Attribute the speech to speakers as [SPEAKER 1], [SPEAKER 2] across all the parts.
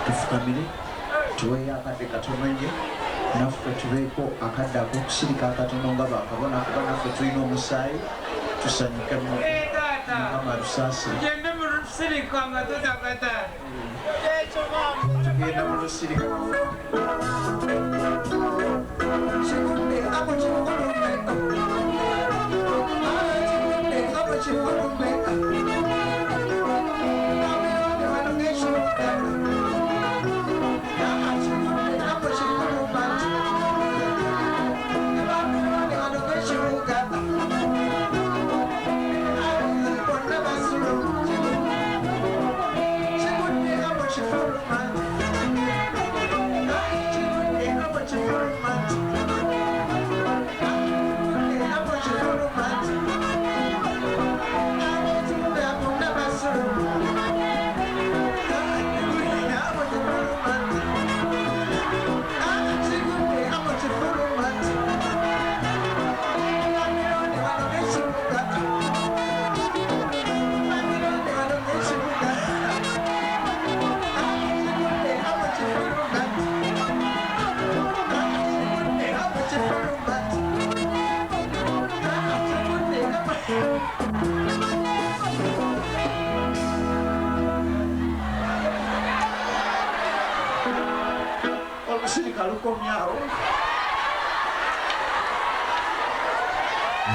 [SPEAKER 1] tufukamire tuweeyo akadde katono nnyo naffe tubeeko akadde ak'okusirika akatono nga bakabona kuba naffe tulina omusaayi tusanyuke mukama lusaasire
[SPEAKER 2] tugende mu lusirika nga tutagata
[SPEAKER 1] tugenda mu lusirika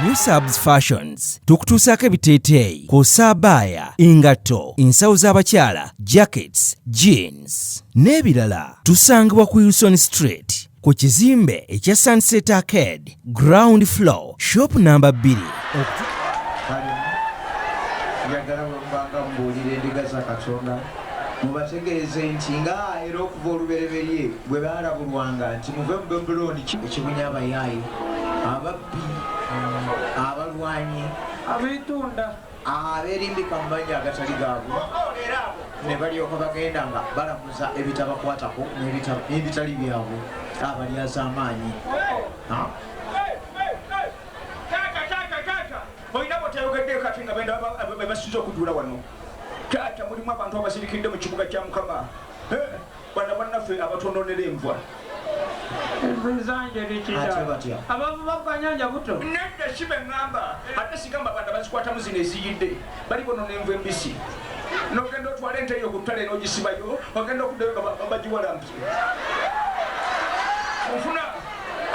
[SPEAKER 3] New Subs Fashions tukutuusaako ebiteeteeyi kw'ossa abaya, engatto, ensawo z'abakyala, jackets, jeans n'ebirala. Tusangibwa ku Wilson Street ku kizimbe ekya Sunset Arcade ground floor shop number 2.
[SPEAKER 1] njagala bwembanga mbuulira endiga za Katonda mubategeeze nti nga era okuva olubereberye bwe baalabulwanga nti muve mu Babuloni ekibunya abayaayi ababbi abalwanyi
[SPEAKER 2] abitunda
[SPEAKER 1] abeerimbika mu manja agatali gaabwe ne balyoka bagenda nga balamuza ebitabakwatako n'ebitali byabwe abalyazaamaanyi.
[SPEAKER 4] olina bwotayogeddeyo kati nga bebasiza okuduula wano taata mulimu abantu abasirikidde mu kibuga kya Mukama bana bannaffe abatondonera envwa
[SPEAKER 2] abavuba kanyanja buto
[SPEAKER 4] nedda kibe ŋŋamba ate sigamba abantu abazikwatamu zino eziyidde bali bono n'envu embisi nogenda otwala ente eyo ku ttale n'ogisibayo ogenda okuddayo bagiwalampye ofuna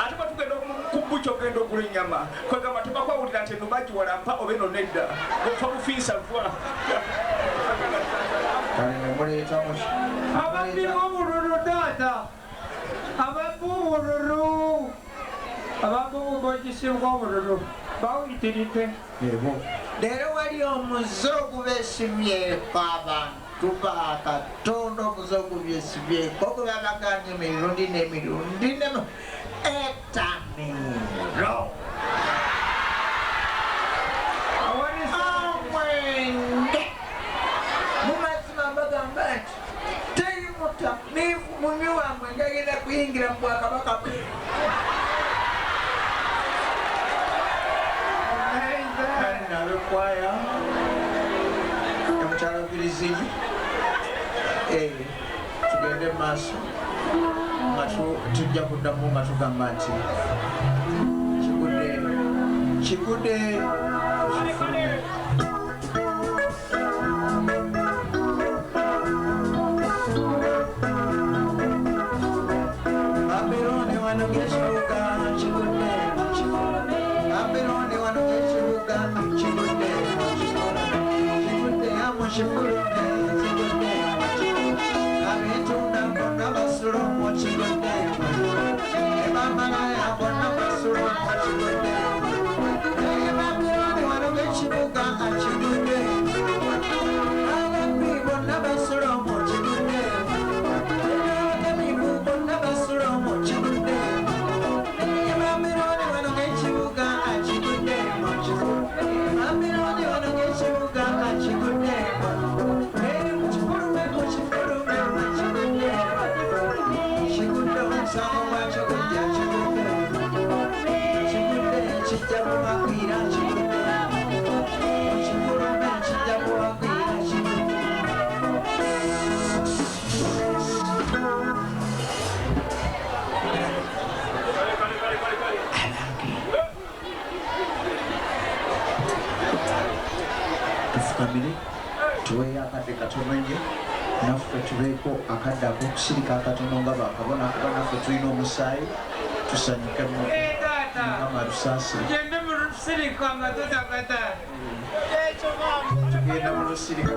[SPEAKER 4] ate batugenda ku bbuki ogenda ogula ennyama kwegamba tebakwawulira nti eno bagiwalampa oba eno nedda ofa bufiisa vwa
[SPEAKER 2] ababbi b'obululu taata ababbi obululu ababbi bogisimbwa obululu bawuyitiridde
[SPEAKER 1] leero wali omuze ogubeesimyeko abantu ba Katonda omuze ogubyesimyeko ogubabaganye emirundi n'emirundi etamiro omwenge mumazima mbagamba nti teri mutamiivu munywi wamwe ngagenda kuyingira mu bwakabaka bwe nabekwaya emukyala Virizinyi tugende mu maaso nga tujja kuddamu nga tugamba nti kigudde tuweeyo akadde katono nnyo naffe tubeeko akadde ak'okusirika akatono nga bakabona kuba naffe tulina omusaayi tusanyukemu mukama lusaasire
[SPEAKER 2] Gende mu lusirika nga totakata.
[SPEAKER 1] tugenda mu lusirika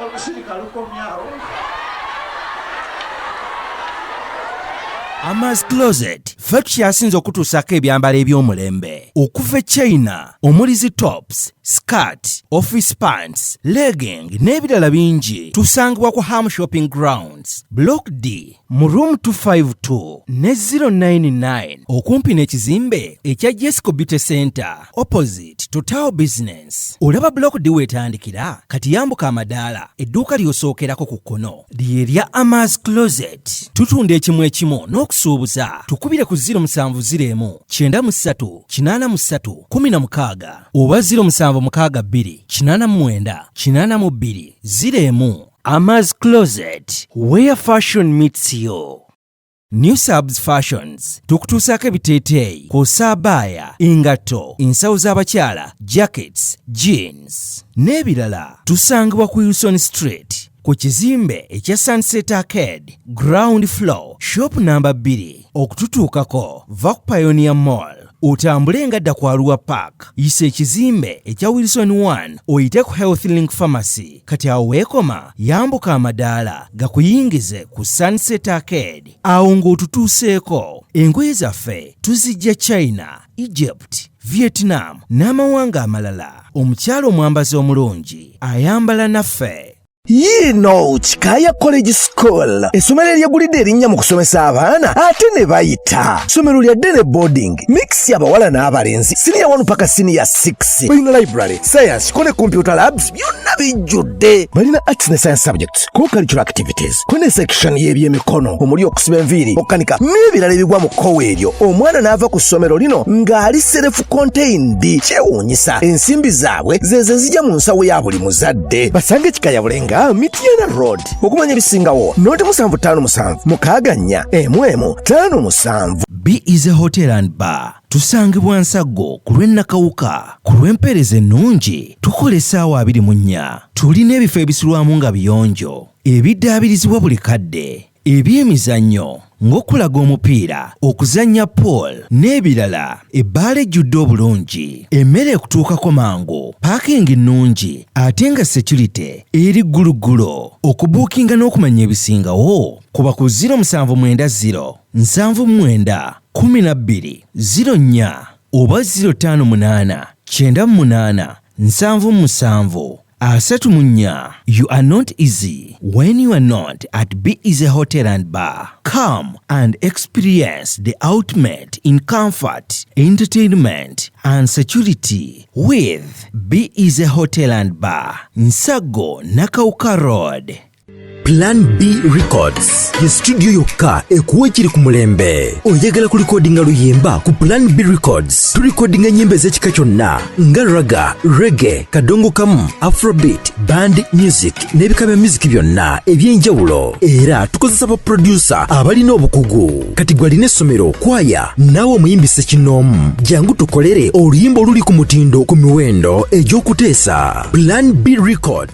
[SPEAKER 1] olusirika lukomyawo
[SPEAKER 3] Ama's Closet ffe tukyasinza okutuusako ebyambalo eby'omulembe okuva e China omuli zi tops, skirt, office pants, legging n'ebirala bingi tusangibwa ku Ham Shopping Grounds Block D mu room 252 ne 099 okumpi n'ekizimbe ekya Jesco Beauty Center opposite Total Business. Olaba Block D wetandikira kati yambuka amadaala edduuka ly'osookerako ku kkono ly'erya Ama's Closet. Tutunda ekimu ekimu n'okusuubuza tukubire ku 0701 93 83 16 oba 0762 89 82 01. Ama's Closet, where fashion meets you. New Subs Fashions tukutuusako ebiteeteeyi kw'ossa abaya, engatto, ensawo z'abakyala, jackets, jeans n'ebirala. Tusangibwa ku Wilson Street ku kizimbe ekya Sunset Arcade ground floor shop number 2. Okututuukako va ku Pioneer Mall otambule ngadda ku Arua Park yisa ekizimbe ekya Wilson 1 oyite ku Health Link Pharmacy. Kati awo weekoma yambuka amadaala gakuyingize ku Sunset Arcade awo ng'otutuuseeko. Engoye zaffe tuzijja China, Egypt, Vietnam n'amawanga amalala. Omukyala omwambazi omulungi ayambala naffe.
[SPEAKER 5] Yino Chikaya College School essomero eryegulidde erinnya mu kusomesa abaana ate ne bayita ssomero lya Dene Boarding mix y'abawala n'abalenzi senior 1 paka senior 6 balina library science ko ne computer labs byonna bijjudde balina arts ne science subjects co-curricular activities ko ne section y'ebyemikono omuli okusiba enviiri okukanika n'ebirala ebigwa mu kkowe eryo omwana n'ava ku ssomero lino ng'ali self contained. Kyewuunyisa ensimbi zaabwe ze zijja mu nsawo ya buli muzadde. Basange Chikaya Bulenga Mitiana Road okumanya ebisingawo noti 757 mukaganya emwemu 57.
[SPEAKER 3] B is a hotel and bar. Tusangibwa Nsago ku lw'Ennakawuka ku lw'empeereza ennungi tukola essaawa 24. Tulina ebifo ebisulwamu nga biyonjo ebiddaabirizibwa buli kadde ebyemizannyo ng'okulaga omupiira, okuzannya pool n'ebirala. Ebbaala ejjudde obulungi, emmere ekutuukako mangu, paakingi nnungi ate nga security eri gguluggulo. Okubuukinga n'okumanya ebisingawo kuba ku 0790 79 12 04 oba 058 98 77 34. You are not easy when you are not at B is a hotel and bar. Come and experience the ultimate in comfort, entertainment and security with B is a hotel and bar. Nsago Nakauka Road.
[SPEAKER 5] Plan B Records ye studio yokka ekuwa ekiri ku mulembe. Oyagala ku recordinga luyimba ku Plan B Records. Tu recordinga nyimbe z'ekika kyonna nga raga, reggae, kadongo kamu, afrobeat, band music n'ebika bya music byonna eby'enjawulo. Era tukozesa ba producer abalina obukugu. Kati gwalina essomero, kwaya, naawe omuyimbise kinoomu. Jangu tukolere oluyimba oluli ku mutindo ku miwendo egy'okuteesa. Plan B Records.